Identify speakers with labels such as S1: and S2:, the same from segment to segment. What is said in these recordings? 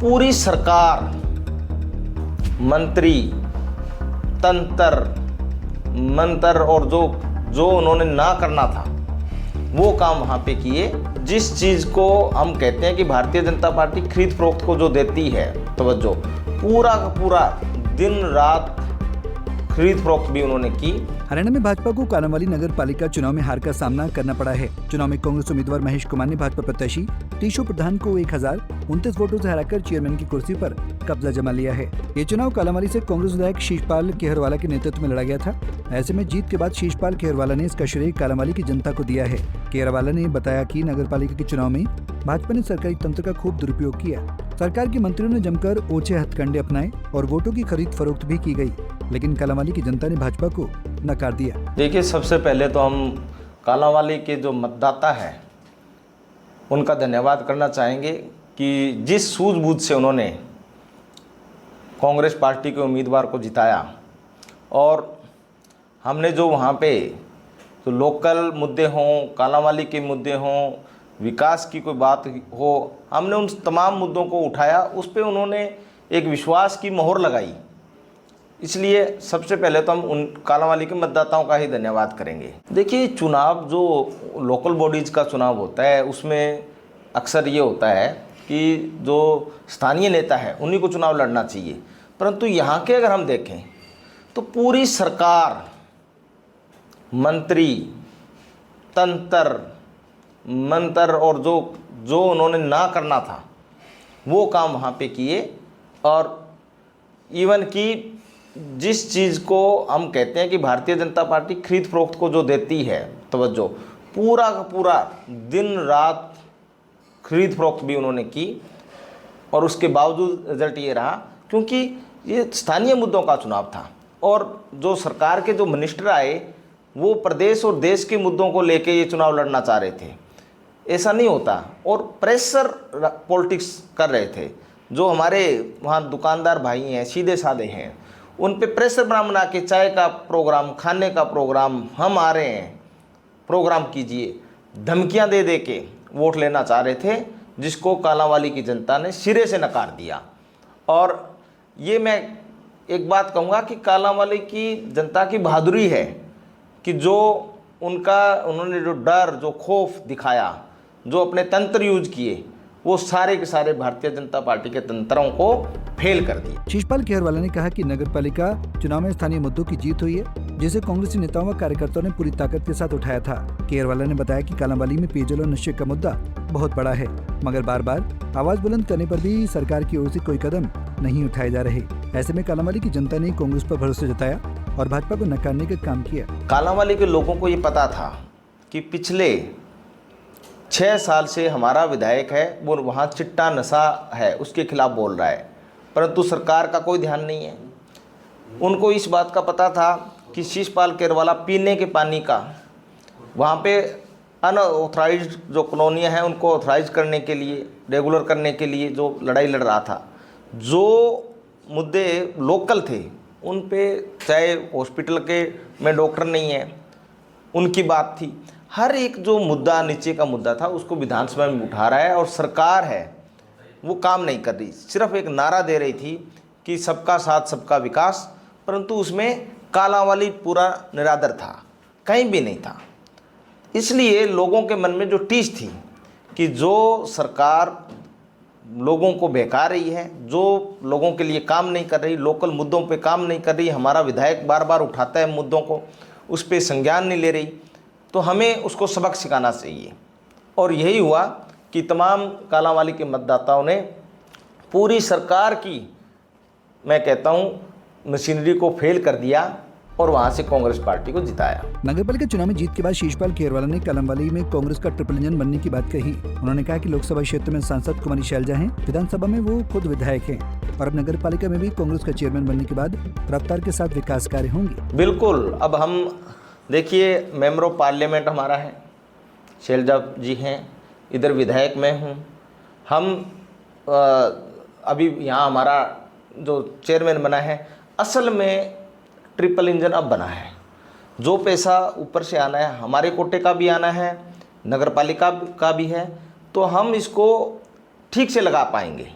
S1: पूरी सरकार, मंत्री, तंत्र मंत्र और जो उन्होंने ना करना था वो काम वहाँ पे किए। जिस चीज़ को हम कहते हैं कि भारतीय जनता पार्टी खरीद फरोख्त को जो देती है तवज्जो, पूरा का पूरा दिन रात खरीद फरोख्त भी उन्होंने की।
S2: हरियाणा में भाजपा को कालांवाली नगर पालिका चुनाव में हार का सामना करना पड़ा है। चुनाव में कांग्रेस उम्मीदवार महेश कुमार ने भाजपा प्रत्याशी टीशू प्रधान को 1029 वोटों से हराकर चेयरमैन की कुर्सी पर कब्जा जमा लिया है। ये चुनाव कालांवाली से कांग्रेस विधायक शीशपाल खेहरवाला के नेतृत्व में लड़ा गया था। ऐसे में जीत के बाद शीशपाल खेहरवाला ने इसका श्रेय कालांवाली की जनता को दिया है। खेहरवाला ने बताया कि नगर पालिका के चुनाव में भाजपा ने सरकारी तंत्र का खूब दुरुपयोग किया। सरकार के मंत्रियों ने जमकर ओछे हथकंडे अपनाए और वोटों की खरीद फरोख्त भी की गई, लेकिन कालांवाली की जनता ने भाजपा को नकार दिया।
S1: देखिए, सबसे पहले तो हम कालांवाली के जो मतदाता हैं उनका धन्यवाद करना चाहेंगे कि जिस सूझबूझ से उन्होंने कांग्रेस पार्टी के उम्मीदवार को जिताया और हमने जो वहाँ पे तो लोकल मुद्दे हों, कालांवाली के मुद्दे हों, विकास की कोई बात हो, हमने उन तमाम मुद्दों को उठाया। उस पर उन्होंने एक विश्वास की मोहर लगाई। इसलिए सबसे पहले तो हम उन कालांवाली के मतदाताओं का ही धन्यवाद करेंगे। देखिए, चुनाव जो लोकल बॉडीज़ का चुनाव होता है उसमें अक्सर ये होता है कि जो स्थानीय नेता है उन्हीं को चुनाव लड़ना चाहिए, परंतु यहाँ के अगर हम देखें तो पूरी सरकार, मंत्री, तंत्र मंत्र और जो उन्होंने ना करना था वो काम वहाँ पे किए। और इवन कि जिस चीज़ को हम कहते हैं कि भारतीय जनता पार्टी खरीद फरोख्त को जो देती है तवज्जो, पूरा का पूरा दिन रात खरीद फरोख्त भी उन्होंने की। और उसके बावजूद रिजल्ट ये रहा क्योंकि ये स्थानीय मुद्दों का चुनाव था और जो सरकार के जो मिनिस्टर आए वो प्रदेश और देश के मुद्दों को लेके ये चुनाव लड़ना चाह रहे थे। ऐसा नहीं होता और प्रेशर पॉलिटिक्स कर रहे थे। जो हमारे वहाँ दुकानदार भाई हैं, सीधे साधे हैं, उन पे प्रेशर बना के चाय का प्रोग्राम, खाने का प्रोग्राम, हम आ रहे हैं, प्रोग्राम कीजिए, धमकियां दे दे के वोट लेना चाह रहे थे, जिसको कालांवाली की जनता ने सिरे से नकार दिया। और ये मैं एक बात कहूँगा कि कालांवाली की जनता की बहादुरी है कि जो उन्होंने जो डर, जो खौफ दिखाया, जो अपने तंत्र यूज किए, वो सारे के सारे भारतीय जनता पार्टी के तंत्रों को फेल कर दिए।
S2: शीशपाल खेहरवाला ने कहा कि नगर पालिका चुनाव में स्थानीय मुद्दों की जीत हुई है, जिसे कांग्रेसी नेताओं व कार्यकर्ताओं ने पूरी ताकत के साथ उठाया था। खेहरवाला ने बताया कि कालांवाली में पेयजल और नशे का मुद्दा बहुत बड़ा है, मगर बार बार आवाज बुलंद करने पर भी सरकार की ओर से कोई कदम नहीं उठाए जा रहे। ऐसे में कालांवाली की जनता ने कांग्रेस पर भरोसा जताया और भाजपा को नकारने का काम किया।
S1: कालांवाली के लोगों को ये पता था कि पिछले 6 साल से हमारा विधायक है वो वहाँ चिट्टा नशा है उसके खिलाफ बोल रहा है, परंतु सरकार का कोई ध्यान नहीं है। उनको इस बात का पता था कि शीशपाल खेहरवाला पीने के पानी का वहाँ पे अनऑथराइज्ड जो कॉलोनियाँ हैं उनको ऑथराइज करने के लिए, रेगुलर करने के लिए जो लड़ाई लड़ रहा था, जो मुद्दे लोकल थे उन पे, चाहे हॉस्पिटल के में डॉक्टर नहीं है उनकी बात थी, हर एक जो मुद्दा नीचे का मुद्दा था उसको विधानसभा में उठा रहा है। और सरकार है वो काम नहीं कर रही, सिर्फ एक नारा दे रही थी कि सबका साथ सबका विकास, परंतु उसमें कालांवाली पूरा निरादर था, कहीं भी नहीं था। इसलिए लोगों के मन में जो टीस थी कि जो सरकार लोगों को बहका रही है, जो लोगों के लिए काम नहीं कर रही, लोकल मुद्दों पे काम नहीं कर रही, हमारा विधायक बार बार उठाता है मुद्दों को, उस पर संज्ञान नहीं ले रही, तो हमें उसको सबक सिखाना चाहिए। और यही हुआ कि तमाम कालांवाली के मतदाताओं ने पूरी सरकार की, मैं कहता हूँ, मशीनरी को फेल कर दिया और वहां से कांग्रेस पार्टी को जिताया।
S2: नगरपालिका चुनाव में जीत के बाद शीशपाल खेहरवाला ने कालांवाली में कांग्रेस का ट्रिपल इंजन बनने की बात कही। उन्होंने कहा कि लोकसभा क्षेत्र में सांसद कुमारी शैलजा हैं, विधानसभा में वो खुद विधायक हैं और अब नगर पालिका में भी कांग्रेस का चेयरमैन बनने के बाद रफ्तार के साथ विकास कार्य होंगे।
S1: बिल्कुल। अब हम देखिए, मेंबर ऑफ पार्लियामेंट हमारा है, शैलजा जी हैं, इधर विधायक मैं हूँ, हम अभी यहाँ हमारा जो चेयरमैन बना है, असल में ट्रिपल इंजन अब बना है। जो पैसा ऊपर से आना है, हमारे कोटे का भी आना है, नगर पालिका का भी है, तो हम इसको ठीक से लगा पाएंगे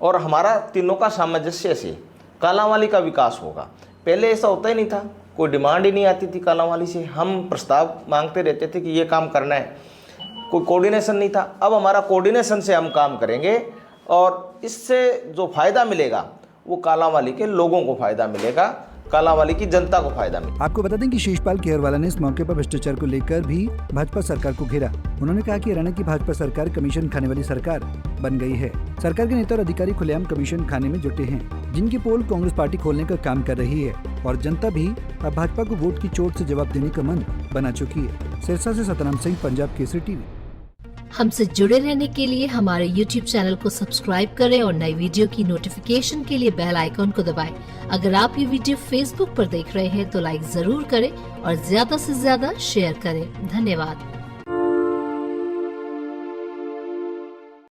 S1: और हमारा तीनों का सामंजस्य से कालांवाली का विकास होगा। पहले ऐसा होता ही नहीं था, कोई डिमांड ही नहीं आती थी कालांवाली से, हम प्रस्ताव मांगते रहते थे कि ये काम करना है, कोई कोऑर्डिनेशन नहीं था। अब हमारा कोऑर्डिनेशन से हम काम करेंगे और इससे जो फ़ायदा मिलेगा वो कालांवाली के लोगों को फ़ायदा मिलेगा, कालांवाली की जनता को फायदा मिलेगा।
S2: आपको बता दें कि शेषपाल खेरवाला ने इस मौके पर भ्रष्टाचार को लेकर भी भाजपा सरकार को घेरा। उन्होंने कहा कि हरियाणा की भाजपा सरकार कमीशन खाने वाली सरकार बन गई है। सरकार के नेता और अधिकारी खुलेआम कमीशन खाने में जुटे हैं, जिनकी पोल कांग्रेस पार्टी खोलने का काम कर रही है और जनता भी अब भाजपा को वोट की चोट से जवाब देने का मन बना चुकी है। सिरसा से सतनाम सिंह, पंजाब केसरी टीवी।
S3: हमसे जुड़े रहने के लिए हमारे YouTube चैनल को सब्सक्राइब करें और नई वीडियो की नोटिफिकेशन के लिए बेल आइकॉन को दबाएं। अगर आप ये वीडियो Facebook पर देख रहे हैं तो लाइक जरूर करें और ज्यादा से ज्यादा शेयर करें। धन्यवाद।